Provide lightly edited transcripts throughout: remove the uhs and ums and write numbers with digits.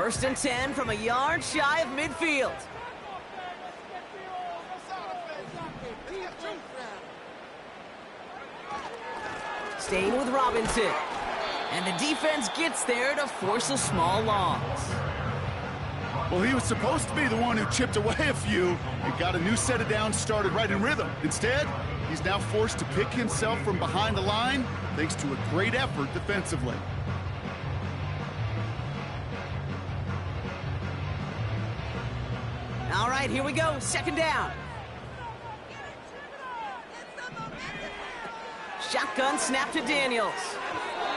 First and 10 from a yard shy of midfield. Staying with Robinson. And the defense gets there to force a small loss. Well, he was supposed to be the one who chipped away a few and got a new set of downs started right in rhythm. Instead, he's now forced to pick himself from behind the line thanks to a great effort defensively. All right, here we go. Second down. Shotgun snap to Daniels.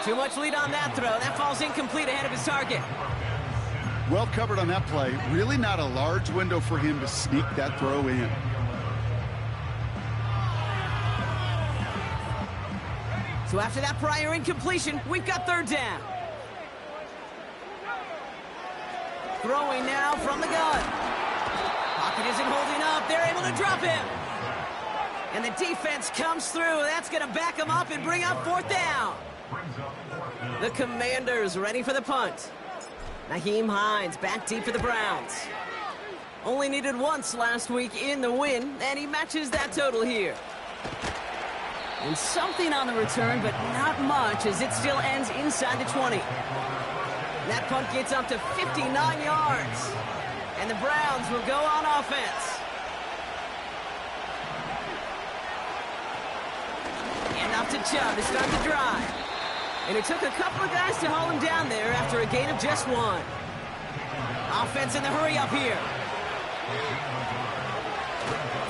Too much lead on that throw. That falls incomplete ahead of his target. Well covered on that play. Really not a large window for him to sneak that throw in. So after that prior incompletion, we've got third down. Throwing now from the gun. Pocket isn't holding up. They're able to drop him. And the defense comes through. That's going to back him up and bring up fourth down. The Commanders ready for the punt. Nyheim Hines back deep for the Browns. Only needed once last week in the win, and he matches that total here. And something on the return, but not much, as it still ends inside the 20. That punt gets up to 59 yards. And the Browns will go on offense. And off to Chubb to start the drive. And it took a couple of guys to haul him down there after a gain of just one. Offense in the hurry up here.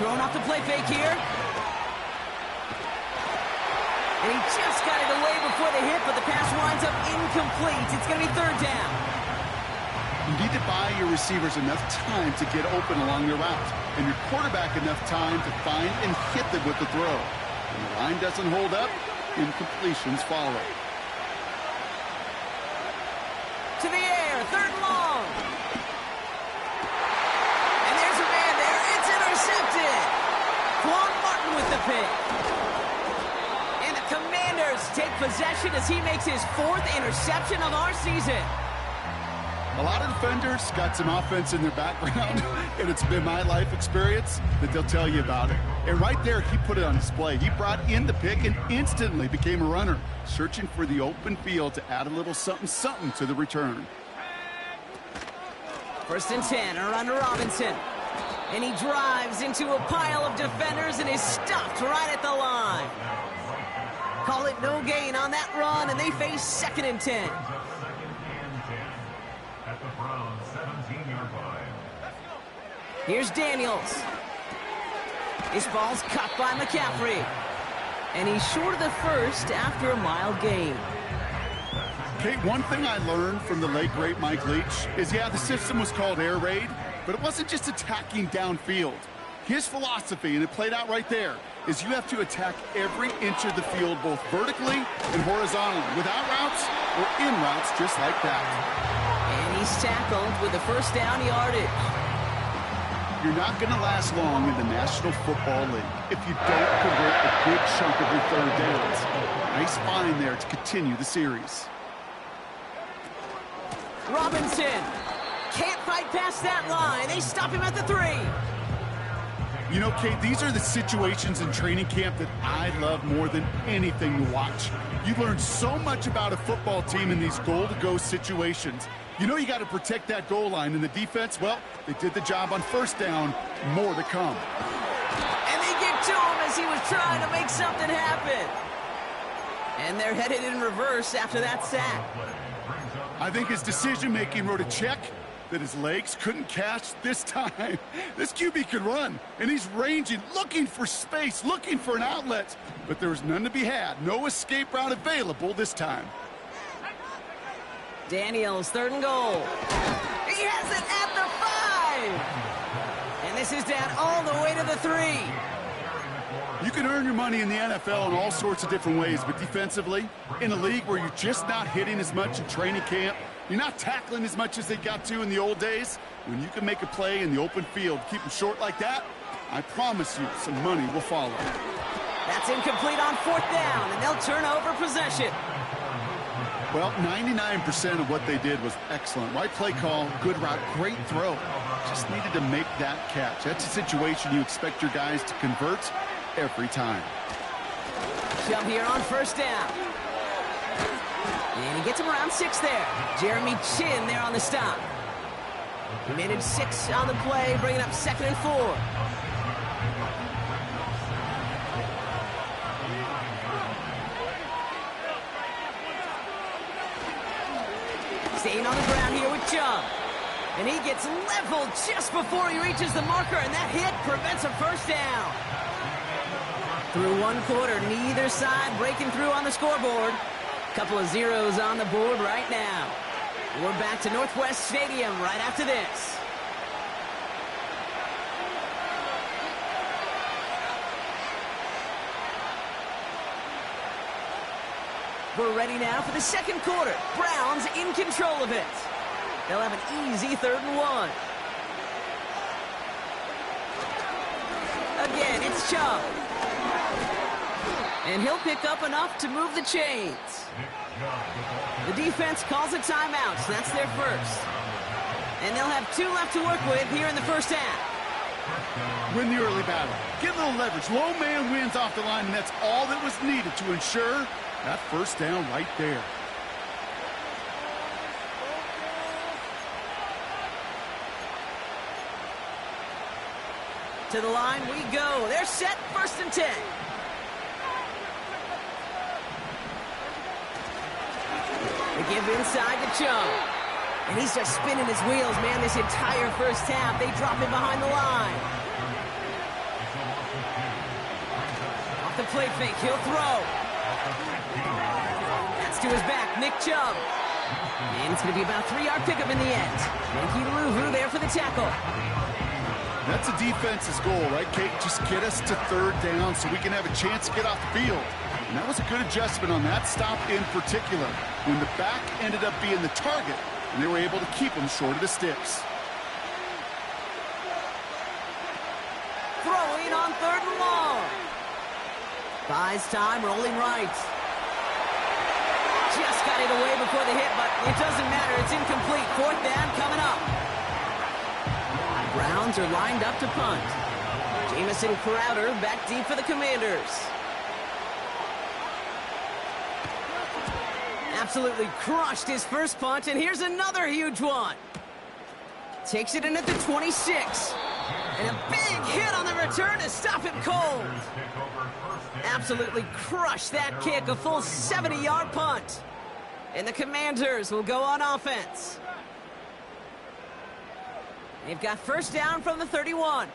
Throwing off the play fake here. And he just got it away before the hit, but the pass winds up incomplete. It's going to be third down. You need to buy your receivers enough time to get open along your route, and your quarterback enough time to find and hit them with the throw. When the line doesn't hold up, incompletions follow. To the air, third and long. And there's a man there. It's intercepted. Quan Martin with the pick. And the Commanders take possession as he makes his fourth interception of our season. A lot of defenders got some offense in their background, and it's been my life experience that they'll tell you about it. And right there, he put it on display. He brought in the pick and instantly became a runner, searching for the open field to add a little something-something to the return. First and 10, a run to Robinson. And he drives into a pile of defenders and is stopped right at the line. Call it no gain on that run, and they face second and 10. Here's Daniels. This ball's cut by McCaffrey. And he's short of the first after a mild gain. Kate, one thing I learned from the late, great Mike Leach is, yeah, the system was called air raid, but it wasn't just attacking downfield. His philosophy, and it played out right there, is you have to attack every inch of the field, both vertically and horizontally, without routes or in routes just like that. And he's tackled with the first down yardage. You're not going to last long in the National Football League if you don't convert a good chunk of your third downs. Nice find there to continue the series. Robinson can't fight past that line. They stop him at the 3. You know, Kate, these are the situations in training camp that I love more than anything to watch. You learn so much about a football team in these goal-to-go situations. You know you got to protect that goal line, and the defense, well, they did the job on first down. More to come. And they get to him as he was trying to make something happen. And they're headed in reverse after that sack. I think his decision-making wrote a check that his legs couldn't catch this time. This QB could run, and he's ranging, looking for space, looking for an outlet. But there was none to be had. No escape route available this time. Daniels, third and goal. He has it at the 5. And this is down all the way to the 3. You can earn your money in the NFL in all sorts of different ways, but defensively, in a league where you're just not hitting as much in training camp, you're not tackling as much as they got to in the old days, when you can make a play in the open field, keep them short like that, I promise you some money will follow. That's incomplete on fourth down, and they'll turn over possession. Well, 99% of what they did was excellent. Right play call, good route, great throw. Just needed to make that catch. That's a situation you expect your guys to convert every time. Jump here on first down. And he gets him around 6 there. Jeremy Chinn there on the stop. He managed 6 on the play, bringing up 2nd and 4. Staying on the ground here with Chubb. And he gets leveled just before he reaches the marker, and that hit prevents a first down. Through 1 quarter, neither side breaking through on the scoreboard. Couple of zeros on the board right now. We're back to Northwest Stadium right after this. We're ready now for the 2nd quarter. Browns in control of it. They'll have an easy 3rd and 1. Again, it's Chubb. And he'll pick up enough to move the chains. The defense calls a timeout, so that's their first. And they'll have 2 left to work with here in the first half. Win the early battle. Get a little leverage. Low man wins off the line, and that's all that was needed to ensure that first down right there. To the line we go. They're set, 1st and 10. They give inside to Chubb. And he's just spinning his wheels, man, this entire first half. They drop him behind the line. Off the play fake, he'll throw. That's to his back, Nick Chubb. And it's going to be about a 3-yard pickup in the end. Frankie Louvu there for the tackle. That's a defense's goal, right, Kate? Just get us to 3rd down so we can have a chance to get off the field. And that was a good adjustment on that stop in particular, when the back ended up being the target, and they were able to keep him short of the sticks. Throwing on 3rd and long. Buys time, rolling right. Just got it away before the hit, but it doesn't matter. It's incomplete. 4th down coming up. Browns are lined up to punt. Jamison Crowder back deep for the Commanders. Absolutely crushed his first punt, and here's another huge one. Takes it in at the 26. And a big hit on the return to stop him cold. Absolutely crushed that kick, a full 70-yard punt. And the Commanders will go on offense. They've got first down from the 31.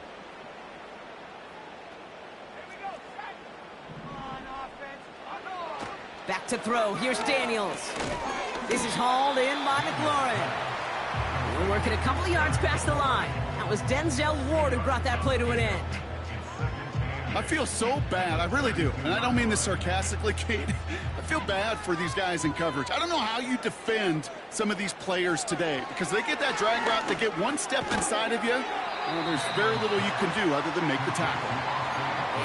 Back to throw. Here's Daniels. This is hauled in by McLaurin. We're working a couple of yards past the line. That was Denzel Ward who brought that play to an end. I feel so bad. I really do. And I don't mean this sarcastically, Kate. I feel bad for these guys in coverage. I don't know how you defend some of these players today, because they get that drag route, they get one step inside of you, well, there's very little you can do other than make the tackle.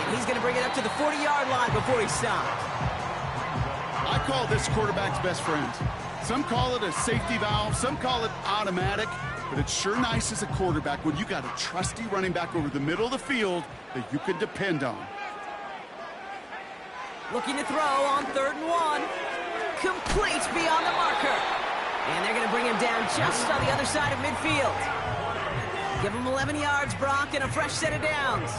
And he's going to bring it up to the 40-yard line before he stopped. I call this quarterback's best friend. Some call it a safety valve, some call it automatic, but it's sure nice as a quarterback when you got a trusty running back over the middle of the field that you can depend on. Looking to throw on 3rd and 1. Complete beyond the marker. And they're going to bring him down just on the other side of midfield. Give him 11 yards, Brock, and a fresh set of downs.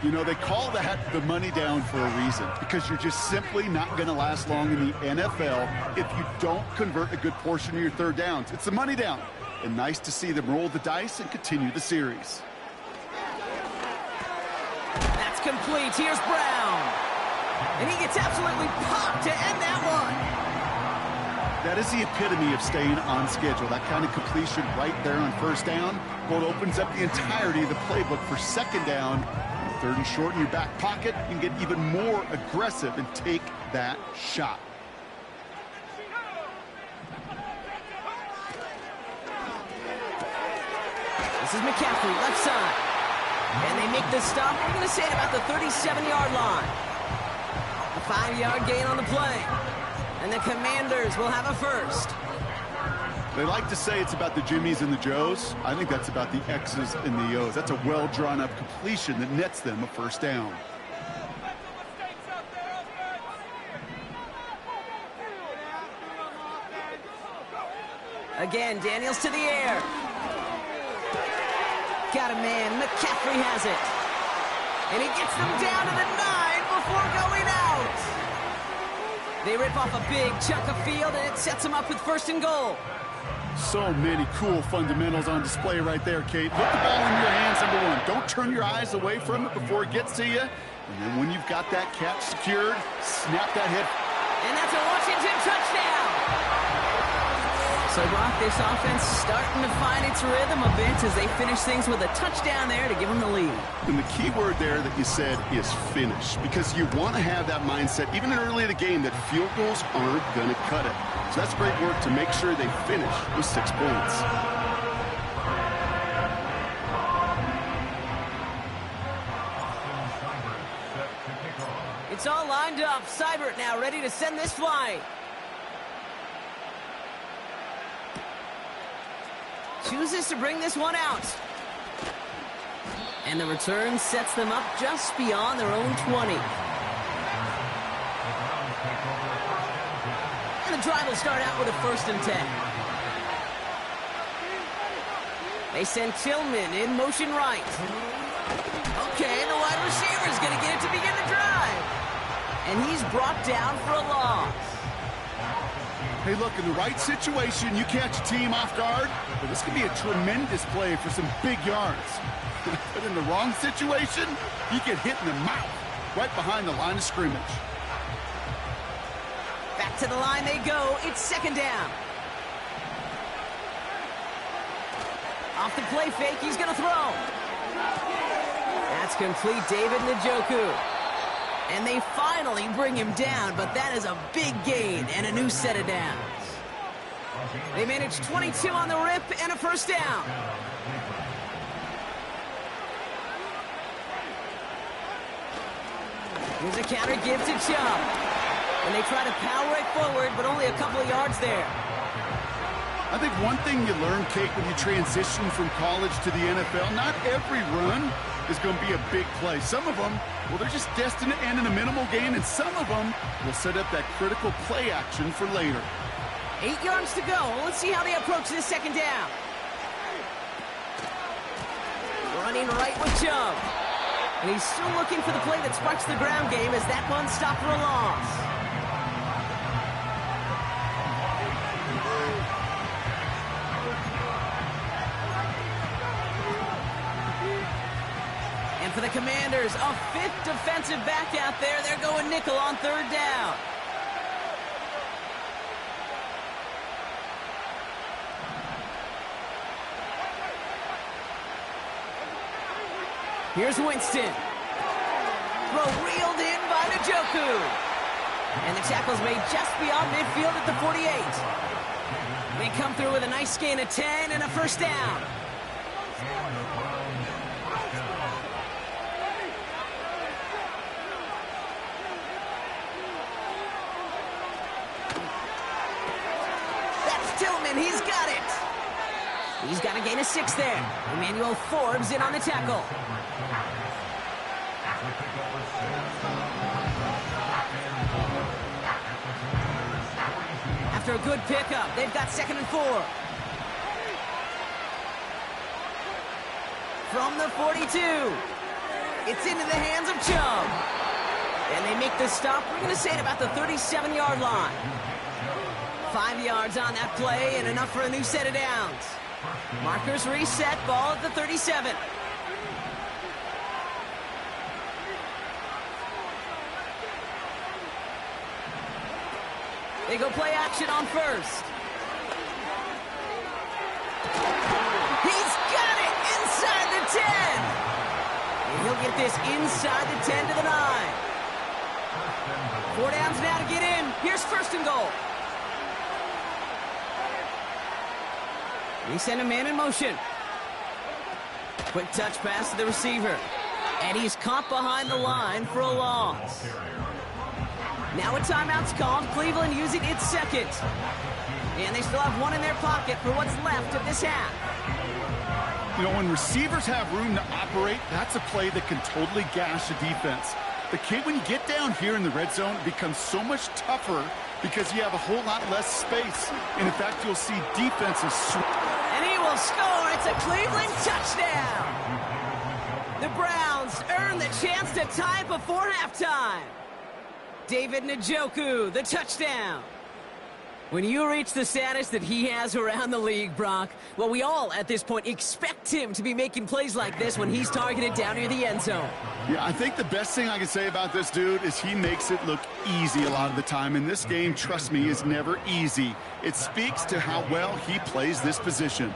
You know, they call that the money down for a reason, because you're just simply not going to last long in the NFL if you don't convert a good portion of your 3rd downs. It's the money down. And nice to see them roll the dice and continue the series. That's complete. Here's Brown. And he gets absolutely popped to end that one. That is the epitome of staying on schedule. That kind of completion right there on first down. Well, it opens up the entirety of the playbook for 2nd down. 3rd and short in your back pocket. You can get even more aggressive and take that shot. This is McCaffrey, left side. And they make the stop, we're going to say, at about the 37-yard line. A 5-yard gain on the play. And the Commanders will have a first. They like to say it's about the Jimmies and the Joes. I think that's about the X's and the O's. That's a well-drawn-up completion that nets them a first down. Again, Daniels to the air. Got a man. McCaffrey has it. And he gets them down to the 9 before going out. They rip off a big chunk of field, and it sets them up with 1st and goal. So many cool fundamentals on display right there, Kate. Put the ball in your hands, number one. Don't turn your eyes away from it before it gets to you. And then when you've got that catch secured, snap that head. And that's a Washington touchdown. So, Brock, this offense starting to find its rhythm a bit as they finish things with a touchdown there to give them the lead. And the key word there that you said is finish, because you want to have that mindset, even early in the game, that field goals aren't going to cut it. So that's great work to make sure they finish with 6 points. It's all lined up. Seibert now ready to send this flight. Chooses to bring this one out. And the return sets them up just beyond their own 20. And the drive will start out with a 1st and 10. They send Tillman in motion right. Okay, the wide receiver is going to get it to begin the drive. And he's brought down for a loss. Hey, look, in the right situation, you catch a team off guard, but this could be a tremendous play for some big yards. But in the wrong situation, you get hit in the mouth right behind the line of scrimmage. Back to the line they go. It's 2nd down. Off the play fake, he's going to throw. That's complete, David Njoku. And they finally bring him down, but that is a big gain and a new set of downs. They managed 22 on the rip and a 1st down. Here's a counter give to Chubb. And they try to power it forward, but only a couple of yards there. I think one thing you learn, Kate, when you transition from college to the NFL, not every run is going to be a big play. Some of them, well, they're just destined to end in a minimal gain, and some of them will set up that critical play action for later. 8 yards to go. Let's see how they approach this 2nd down. Running right with Chubb. And he's still looking for the play that sparks the ground game as that one stopped for a loss. And for the Commanders, a 5th defensive back out there. They're going nickel on 3rd down. Here's Winston. Throw reeled in by Njoku. And the tackle's made just beyond midfield at the 48. They come through with a nice gain of 10 and a 1st down. That's Tillman. He's got it. He's got a gain of 6 there. Emmanuel Forbes in on the tackle. After a good pickup, they've got 2nd and 4. From the 42. It's into the hands of Chubb. And they make the stop, we're going to say, at about the 37-yard line. 5 yards on that play and enough for a new set of downs. Markers reset, ball at the 37. They go play action on 1st. He's got it inside the 10. And he'll get this inside the 10 to the 9. 4 downs now to get in. Here's 1st and goal. They send a man in motion. Quick touch pass to the receiver. And he's caught behind the line for a loss. Now a timeout's called. Cleveland using its second. And they still have one in their pocket for what's left of this half. You know, when receivers have room to operate, that's a play that can totally gash a defense. But Kate, when you get down here in the red zone, it becomes so much tougher because you have a whole lot less space. And in fact, you'll see defenses. And he will score. It's a Cleveland touchdown. The Browns earn the chance to tie before halftime. David Njoku, the touchdown. When you reach the status that he has around the league, Brock, well, we all at this point expect him to be making plays like this when he's targeted down near the end zone. Yeah, I think the best thing I can say about this dude is he makes it look easy a lot of the time. And this game, trust me, is never easy. It speaks to how well he plays this position.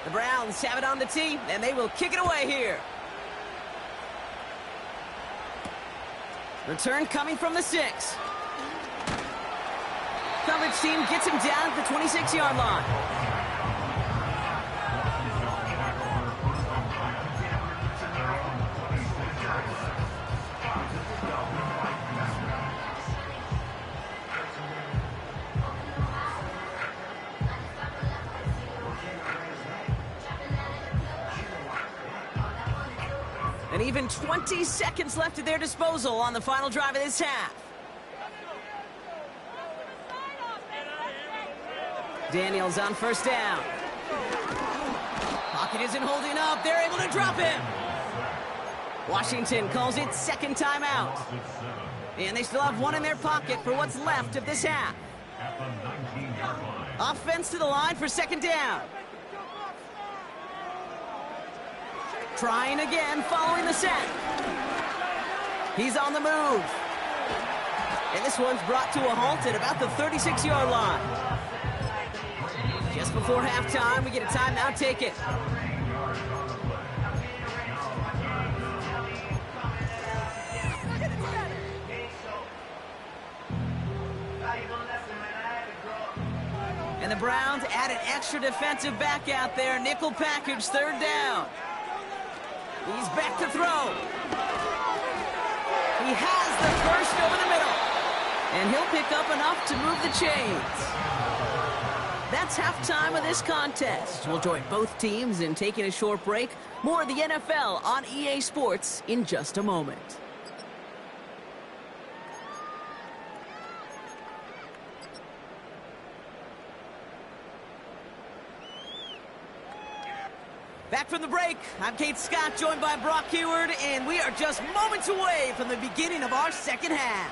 The Browns have it on the tee, and they will kick it away here. Return coming from the 6. Coverage team gets him down at the 26-yard line. And even 20 seconds left at their disposal on the final drive of this half. Daniels on first down. Pocket isn't holding up. They're able to drop him. Washington calls it second timeout. And they still have one in their pocket for what's left of this half. Offense to the line for second down. Trying again following the set. He's on the move. And this one's brought to a halt at about the 36-yard line. Just before halftime, we get a timeout taken. And the Browns add an extra defensive back out there. Nickel package, third down. He's back to throw. He has the first over the middle. And he'll pick up enough to move the chains. That's halftime of this contest. We'll join both teams in taking a short break. More of the NFL on EA Sports in just a moment. Back from the break, I'm Kate Scott, joined by Brock Huard, and we are just moments away from the beginning of our second half.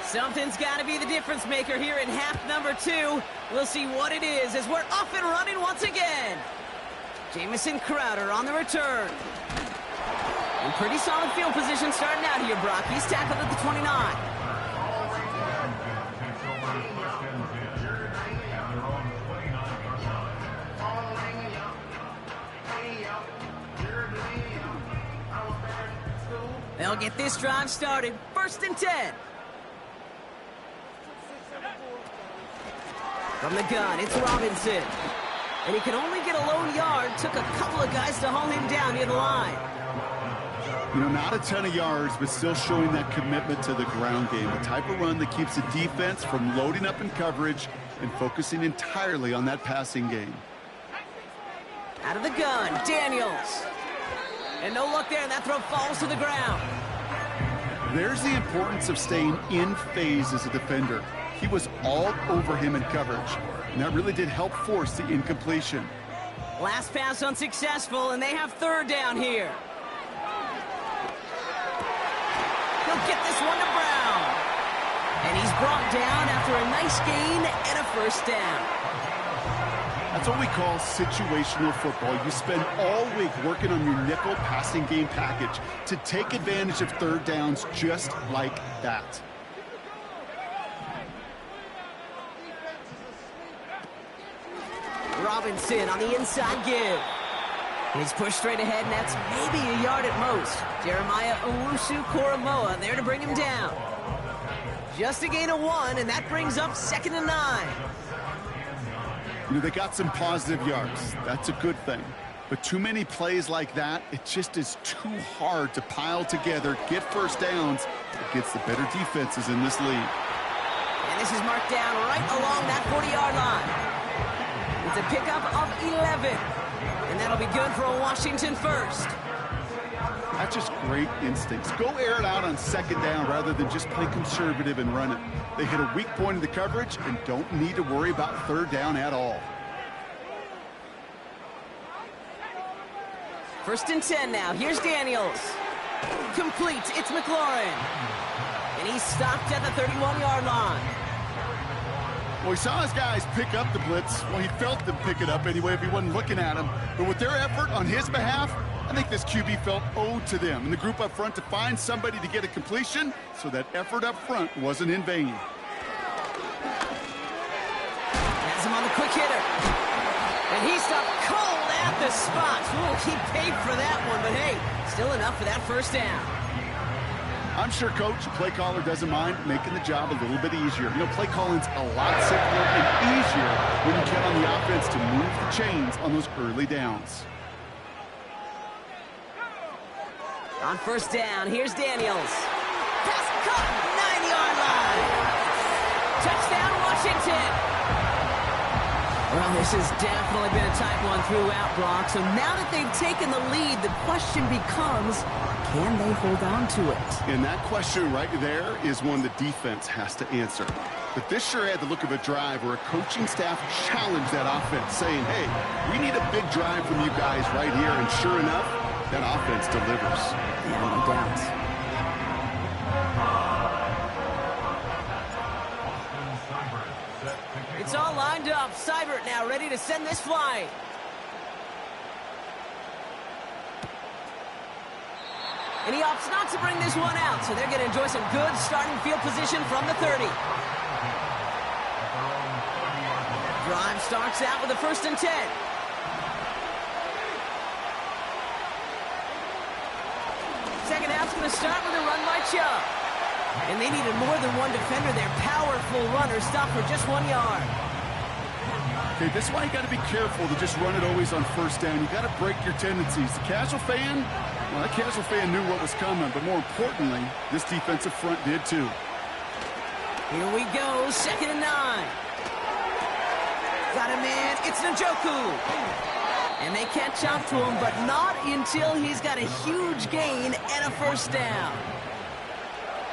Something's got to be the difference maker here in half number 2. We'll see what it is as we're off and running once again. Jamison Crowder on the return. In pretty solid field position starting out here, Brock. He's tackled at the 29. They'll get this drive started. First and 10. From the gun, it's Robinson. And he can only get a lone yard. Took a couple of guys to haul him down near the line. You know, not a ton of yards, but still showing that commitment to the ground game. A type of run that keeps the defense from loading up in coverage and focusing entirely on that passing game. Out of the gun, Daniels. And no luck there, and that throw falls to the ground. There's the importance of staying in phase as a defender. He was all over him in coverage, and that really did help force the incompletion. Last pass unsuccessful, and they have third down here. He'll get this one to Brown. And he's brought down after a nice gain and a first down. That's what we call situational football. You spend all week working on your nickel passing game package to take advantage of third downs just like that. Robinson on the inside give. He's pushed straight ahead, and that's maybe a yard at most. Jeremiah Owusu-Koramoah there to bring him down. Just a gain of 1, and that brings up 2nd and 9. You know, they got some positive yards. That's a good thing. But too many plays like that, it just is too hard to pile together, get first downs against the better defenses in this league. And this is marked down right along that 40-yard line. It's a pickup of 11. And that'll be good for a Washington first. That's just great instincts. Go air it out on 2nd down rather than just play conservative and run it. They hit a weak point in the coverage and don't need to worry about 3rd down at all. 1st and 10 now. Here's Daniels. Complete. It's McLaurin. And he's stopped at the 31-yard line. Well, he saw his guys pick up the blitz. Well, he felt them pick it up anyway if he wasn't looking at him. But with their effort on his behalf, I think this QB felt owed to them and the group up front to find somebody to get a completion, so that effort up front wasn't in vain. Has him on the quick hitter. And he stopped cold at the spot. Ooh, he paid for that one, but hey, still enough for that 1st down. I'm sure Coach, play caller, doesn't mind making the job a little bit easier. You know, play calling's a lot simpler and easier when you count on the offense to move the chains on those early downs. On 1st down, here's Daniels. Pass caught, 9-yard line. Touchdown, Washington. Well, this has definitely been a tight one throughout, Brock. So now that they've taken the lead, the question becomes, can they hold on to it? And that question right there is one the defense has to answer. But this sure had the look of a drive where a coaching staff challenged that offense, saying, hey, we need a big drive from you guys right here. And sure enough, that offense delivers. Yeah, no doubt. It's all lined up. Seibert now ready to send this flying. And he opts not to bring this one out, so they're going to enjoy some good starting field position from the 30. Drive starts out with a 1st and 10. Second half's going to start with a run by Chubb. And they needed more than one defender. Their powerful runner stopped for just 1 yard. Okay, this is why you got to be careful to just run it always on 1st down. You got to break your tendencies. The casual fan, well, that casual fan knew what was coming, but more importantly, this defensive front did too. Here we go, 2nd and 9. Got him in, it's Njoku. And they catch up to him, but not until he's got a huge gain and a 1st down.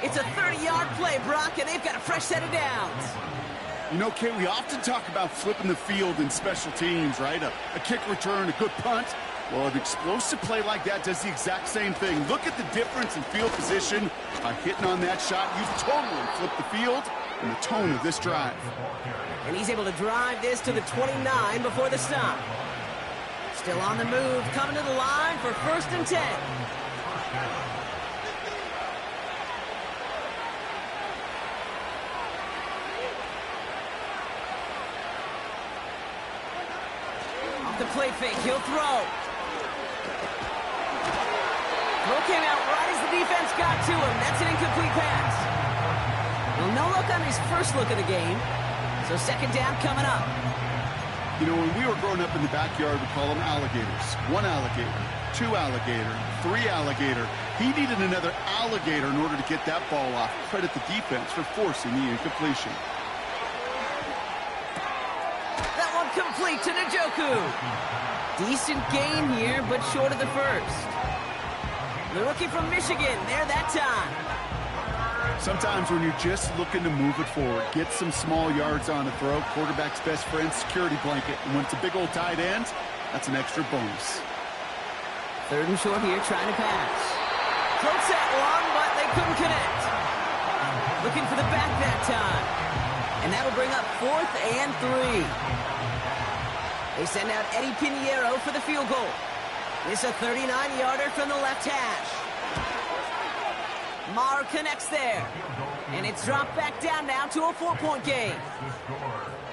It's a 30-yard play, Brock, and they've got a fresh set of downs. You know, Kate, we often talk about flipping the field in special teams, right? A kick return, a good punt. Well, an explosive play like that does the exact same thing. Look at the difference in field position. By hitting on that shot, you've totally flipped the field and the tone of this drive. And he's able to drive this to the 29 before the stop. Still on the move, coming to the line for 1st and 10. Off the play fake, he'll throw. Throw came out right as the defense got to him. That's an incomplete pass. Well, no look on his first look of the game. So 2nd down coming up. You know, when we were growing up in the backyard, we call them alligators. 1 alligator, 2 alligator, 3 alligator. He needed another alligator in order to get that ball off. Credit the defense for forcing the incompletion. That one complete to Njoku. Decent gain here, but short of the 1st. The rookie from Michigan, there that time. Sometimes when you're just looking to move it forward, get some small yards on a throw, quarterback's best friend, security blanket. And when it's a big old tight end, that's an extra bonus. 3rd and short here, trying to pass. Close that one, but they couldn't connect. Looking for the back that time. And that'll bring up 4th and 3. They send out Eddie Pinheiro for the field goal. It's a 39-yarder from the left hash. Maher connects there. And it's dropped back down now to a 4-point game.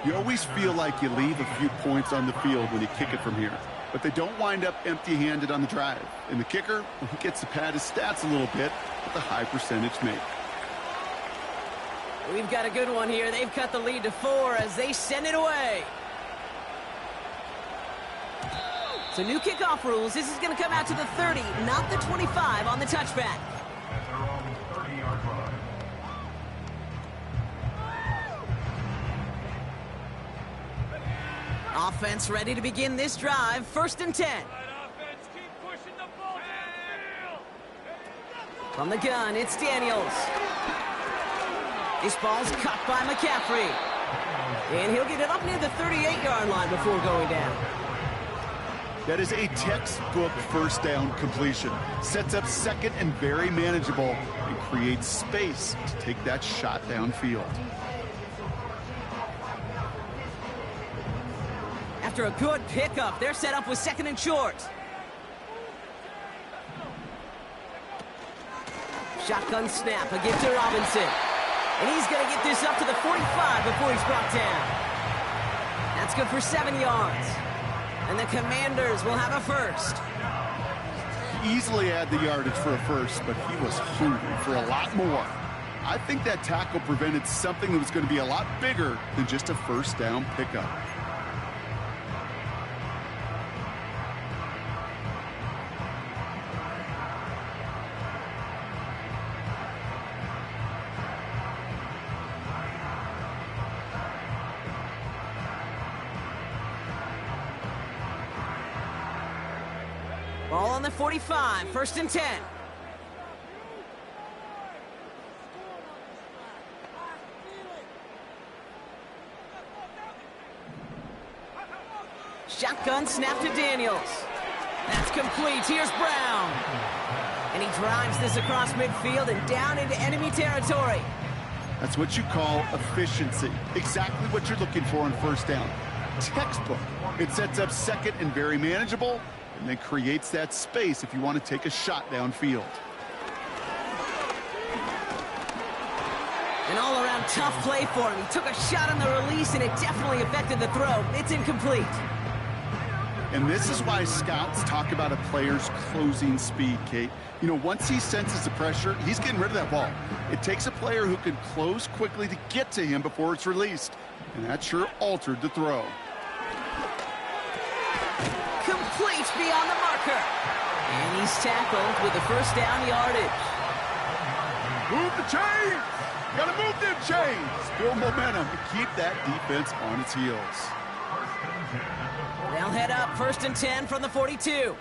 You always feel like you leave a few points on the field when you kick it from here. but they don't wind up empty-handed on the drive. And the kicker, he gets to pad his stats a little bit with a high percentage make. We've got a good one here. They've cut the lead to 4 as they send it away. So new kickoff rules. This is going to come out to the 30, not the 25 on the touchback. Offense ready to begin this drive. 1st and 10. From the gun, it's Daniels. This ball's cut by McCaffrey. And he'll get it up near the 38-yard line before going down. That is a textbook first down completion. Sets up second and very manageable and creates space to take that shot downfield. After a good pickup, they're set up with 2nd and short. Shotgun snap, a give to Robinson. And he's going to get this up to the 45 before he's brought down. That's good for 7 yards. And the Commanders will have a first. Easily had the yardage for a first, but he was hungry for a lot more. I think that tackle prevented something that was going to be a lot bigger than just a first down pickup. Ball on the 45, 1st and 10. Shotgun snap to Daniels. That's complete. Here's Brown. And he drives this across midfield and down into enemy territory. That's what you call efficiency. Exactly what you're looking for on first down. Textbook. It sets up second and very manageable, and then creates that space if you want to take a shot downfield. An all-around tough play for him. He took a shot on the release, and it definitely affected the throw. It's incomplete. And this is why scouts talk about a player's closing speed, Kate. You know, once he senses the pressure, he's getting rid of that ball. It takes a player who can close quickly to get to him before it's released. And that sure altered the throw. Complete beyond the marker. And he's tackled with the first down yardage. Move the chains! Gotta move them chains! Build momentum to keep that defense on its heels. They'll head up 1st and 10 from the 42.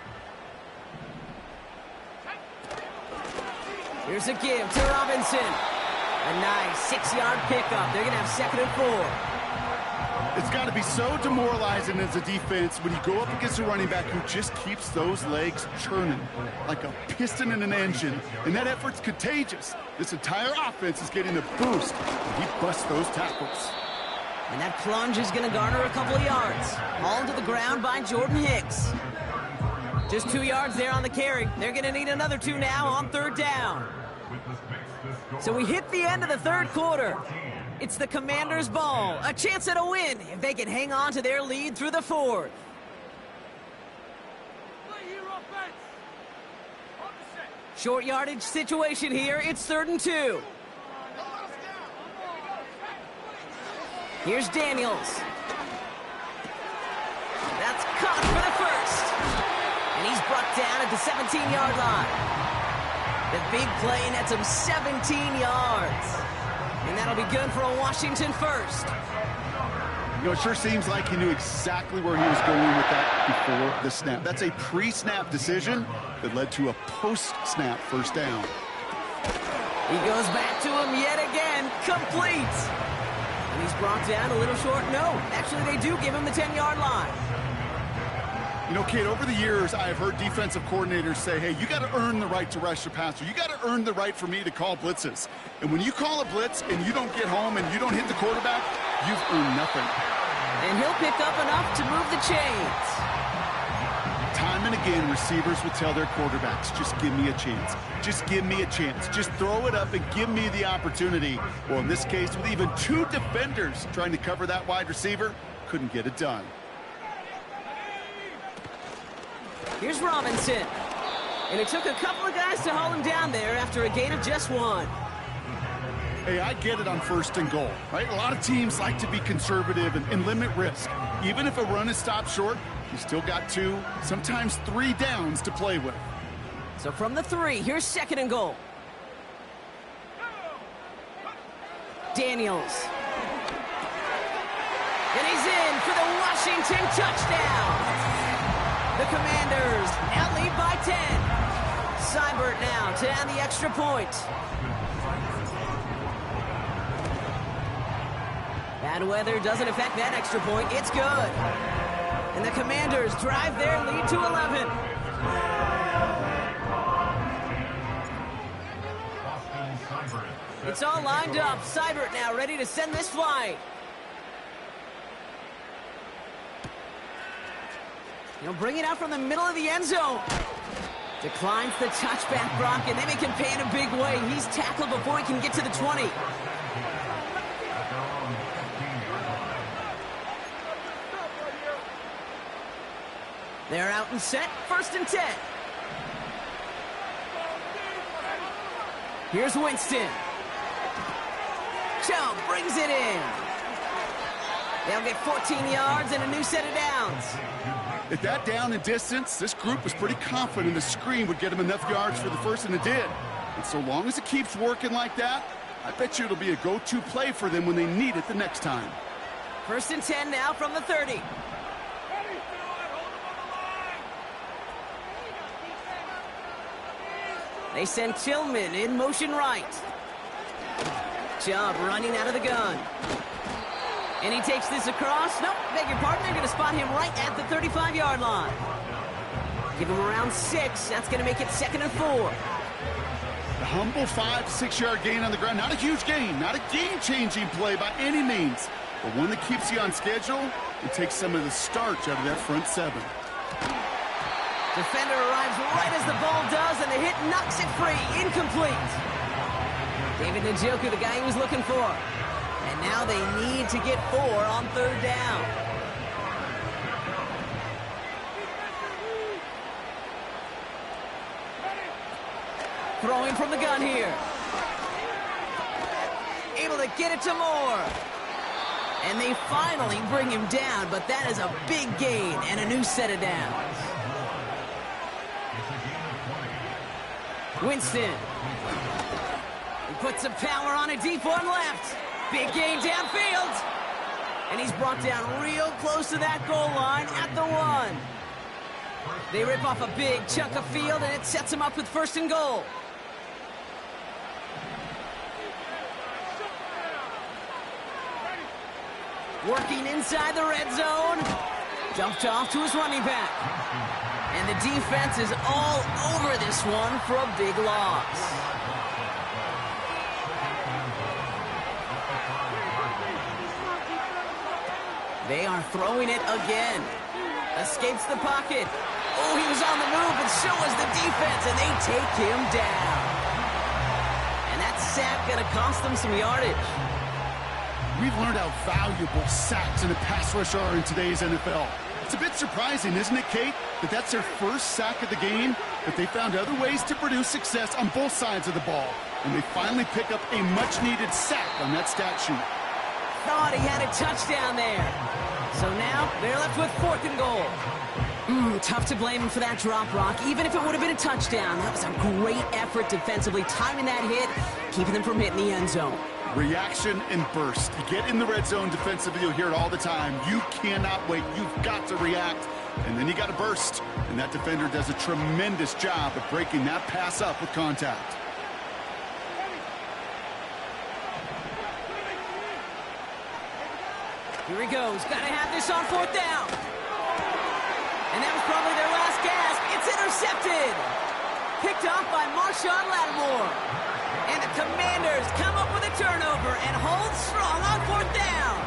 Here's a give to Robinson. A nice 6-yard pickup. They're going to have 2nd and 4. It's got to be so demoralizing as a defense when you go up against a running back who just keeps those legs churning like a piston in an engine, and that effort's contagious. This entire offense is getting a boost, and he busts those tackles. And that plunge is going to garner a couple of yards. Hauled to the ground by Jordan Hicks. Just 2 yards there on the carry. They're going to need another 2 now on 3rd down. So we hit the end of the 3rd quarter. It's the Commanders' ball. A chance at a win if they can hang on to their lead through the 4th. Short yardage situation here. It's 3rd and 2. Here's Daniels. That's caught for the first. And he's brought down at the 17-yard line. The big play nets him 17 yards. And that'll be good for a Washington first. You know, it sure seems like he knew exactly where he was going with that before the snap. That's a pre-snap decision that led to a post-snap first down. He goes back to him yet again. Complete. And he's brought down a little short. No, actually they do give him the 10-yard line. You know, Kate, over the years, I have heard defensive coordinators say, hey, you got to earn the right to rush the passer. You got to earn the right for me to call blitzes. And when you call a blitz and you don't get home and you don't hit the quarterback, you've earned nothing. And he'll pick up enough to move the chains. Time and again, receivers would tell their quarterbacks, just give me a chance. Just give me a chance. Just throw it up and give me the opportunity. Well, in this case, with even 2 defenders trying to cover that wide receiver, couldn't get it done. Here's Robinson. And it took a couple of guys to hold him down there after a gain of just one. Hey, I get it on 1st and goal, right? A lot of teams like to be conservative and limit risk. Even if a run is stopped short, you still got 2, sometimes 3 downs to play with. So from the 3, here's 2nd and goal. Daniels. And he's in for the Washington touchdown. The Commanders now lead by 10. Seibert now to add the extra point. Bad weather doesn't affect that extra point. It's good. And the Commanders drive their lead to 11. It's all lined up. Seibert now ready to send this flight. He'll bring it out from the middle of the end zone. Declines the touchback, Brock, and they make him pay in a big way. He's tackled before he can get to the 20. They're out and set, 1st and 10. Here's Winston. Chubb brings it in. They'll get 14 yards and a new set of downs. At that down and distance, this group was pretty confident the screen would get them enough yards for the first, and it did. And so long as it keeps working like that, I bet you it'll be a go-to play for them when they need it the next time. 1st and 10 now from the 30. They send Tillman in motion right. Chubb running out of the gun. And he takes this across. Nope, beg your pardon. They're going to spot him right at the 35-yard line. Give him around 6. That's going to make it 2nd and 4. The humble 5 to 6 yard gain on the ground. Not a huge gain. Not a game-changing play by any means. But one that keeps you on schedule and takes some of the starch out of that front 7. Defender arrives right as the ball does, and the hit knocks it free. Incomplete. David Njoku, the guy he was looking for. And now they need to get 4 on 3rd down. Throwing from the gun here. Able to get it to Moore. And they finally bring him down, but that is a big gain and a new set of downs. Winston. He puts some power on it, deep one left. Big gain downfield. And he's brought down real close to that goal line at the 1. They rip off a big chunk of field, and it sets him up with 1st and goal. Working inside the red zone. Dumped off to his running back. And the defense is all over this one for a big loss. They are throwing it again. Escapes the pocket. Oh, he was on the move, and so was the defense, and they take him down. And that sack going to cost them some yardage. We've learned how valuable sacks and a pass rush are in today's NFL. It's a bit surprising, isn't it, Kate, that that's their first sack of the game, but they found other ways to produce success on both sides of the ball, and they finally pick up a much-needed sack on that stat sheet. Thought he had a touchdown there. So now they're left with 4th and goal. Tough to blame him for that drop, Brock. Even if it would have been a touchdown, that was a great effort defensively, timing that hit, keeping them from hitting the end zone. Reaction and burst. You get in the red zone defensively, you'll hear it all the time. You cannot wait. You've got to react. And then you got to burst. And that defender does a tremendous job of breaking that pass up with contact. Here he goes. Got to have this on 4th down. And that was probably their last gasp. It's intercepted. Picked off by Marshawn Lattimore. And the Commanders come up with a turnover and hold strong on 4th down.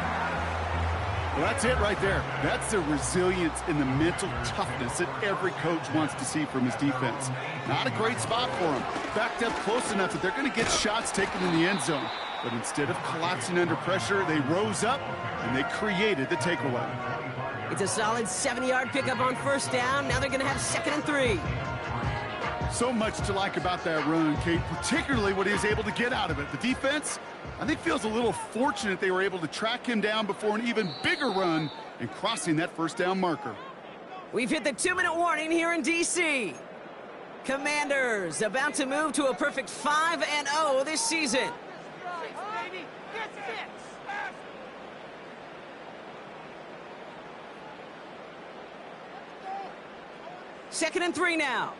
Well, that's it right there. That's the resilience and the mental toughness that every coach wants to see from his defense. Not a great spot for him. Backed up close enough that they're going to get shots taken in the end zone. But instead of collapsing under pressure, they rose up and they created the takeaway. It's a solid 7-yard pickup on first down. Now they're going to have 2nd and 3. So much to like about that run, Kate, particularly what he was able to get out of it. The defense, I think, feels a little fortunate they were able to track him down before an even bigger run and crossing that first down marker. We've hit the 2-minute warning here in D.C. Commanders about to move to a perfect 5-0 this season. Second and 3 now.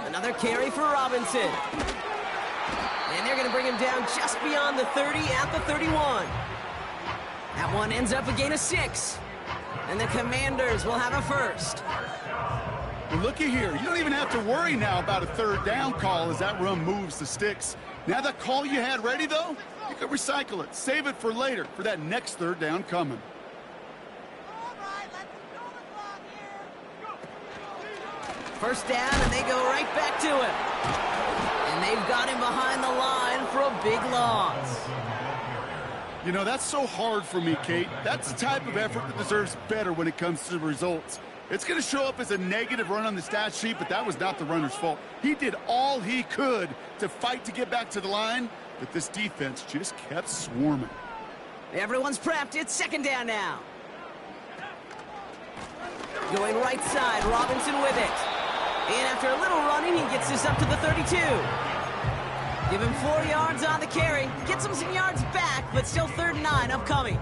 Another carry for Robinson. And they're going to bring him down just beyond the 30 at the 31. That one ends up a gain of 6. And the Commanders will have a first. Well, looky here. You don't even have to worry now about a third down call as that run moves the sticks. Now that call you had ready, though, you can recycle it. Save it for later for that next third down coming. First down, and they go right back to him. And they've got him behind the line for a big loss. You know, that's so hard for me, Kate. That's the type of effort that deserves better when it comes to the results. It's going to show up as a negative run on the stat sheet, but that was not the runner's fault. He did all he could to fight to get back to the line, but this defense just kept swarming. Everyone's prepped. It's 2nd down now. Going right side, Robinson with it. And after a little running, he gets this up to the 32. Give him 4 yards on the carry. Gets him some yards back, but still 3rd and 9 upcoming.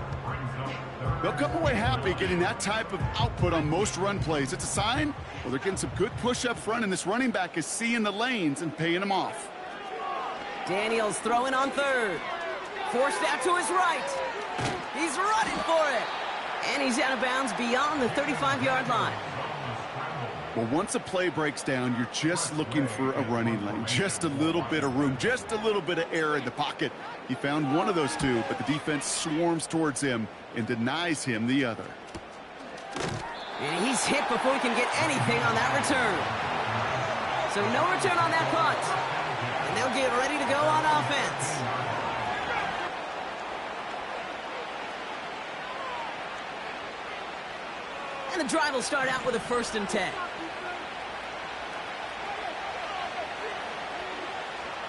They'll come away happy getting that type of output on most run plays. It's a sign, well, they're getting some good push up front, and this running back is seeing the lanes and paying them off. Daniels throwing on 3rd. Forced out to his right. He's running for it. And he's out of bounds beyond the 35-yard line. Well, once a play breaks down, you're just looking for a running lane. Just a little bit of room, just a little bit of air in the pocket. He found one of those two, but the defense swarms towards him and denies him the other. And he's hit before he can get anything on that return. So no return on that punt. And they'll get ready to go on offense. And the drive will start out with a 1st and 10.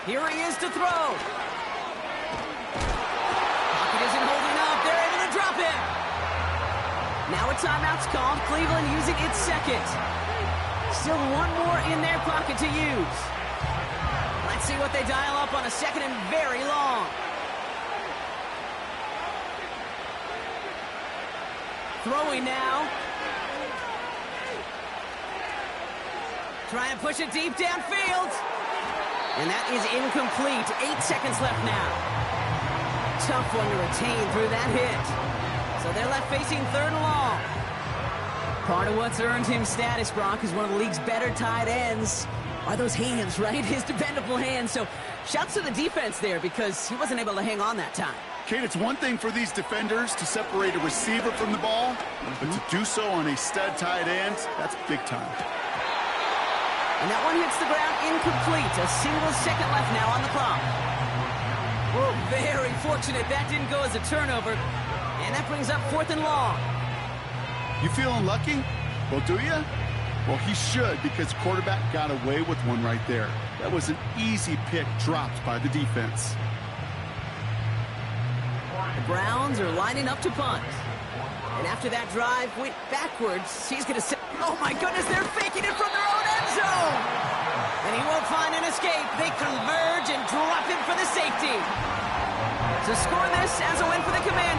Here he is to throw. Pocket isn't holding up. They're able to drop it. Now a timeout's called. Cleveland using its 2nd. Still one more in their pocket to use. Let's see what they dial up on a 2nd and very long. Throwing now. Trying to push it deep downfield. And that is incomplete. 8 seconds left now. Tough one to retain through that hit. So they're left facing 3rd and long. Part of what's earned him status, Brock, is one of the league's better tight ends. Are those hands, right? His dependable hands. So shouts to the defense there because he wasn't able to hang on that time. Kate, it's one thing for these defenders to separate a receiver from the ball, but to do so on a stud tight end, that's big time. And that one hits the ground incomplete. A single second left now on the clock. Whoa, very fortunate that didn't go as a turnover. And that brings up 4th and long. You feeling lucky? Well, do you? Well, he should, because quarterback got away with one right there. That was an easy pick dropped by the defense. The Browns are lining up to punt. And after that drive went backwards, he's going to say, oh my goodness, they're faking it from their own end zone. And he won't find an escape. They converge and drop him for the safety. To score this as a win for the Commanders.